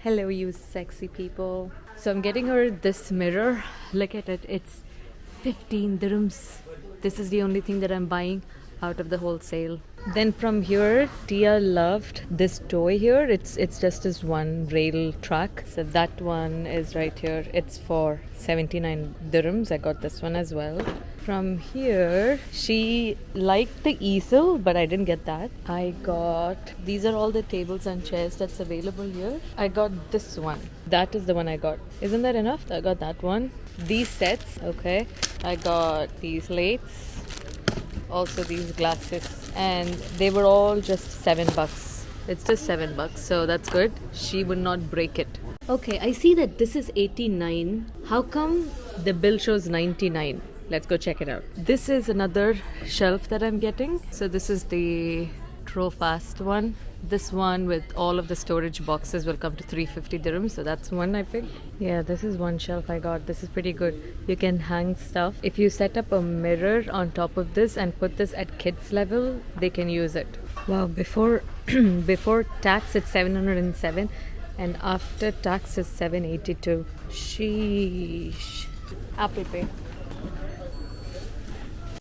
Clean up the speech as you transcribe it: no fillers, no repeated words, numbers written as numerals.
Hello, you sexy people. So I'm getting her this mirror. Look at it. It's 15 dirhams. This is the only thing that I'm buying out of the whole sale. Then from here, Tia loved this toy here. It's just this one rail track. So that one is right here. It's for 79 dirhams. I got this one as well. From here, she liked the easel, but I didn't get that. I got, these are all the tables and chairs that's available here. I got this one. That is the one I got. Isn't that enough? I got that one. These sets, okay. I got these plates, also these glasses, and they were all just $7. It's just $7, so that's good. She would not break it. Okay, I see that this is 89. How come the bill shows 99? Let's go check it out. This is another shelf that I'm getting. So this is the Trofast one. This one with all of the storage boxes will come to 350 dirhams. So that's one I picked. Yeah, this is one shelf I got. This is pretty good. You can hang stuff. If you set up a mirror on top of this and put this at kids level, they can use it. Wow, before tax it's 707 and after tax it's 782. Sheesh. Apple Pay.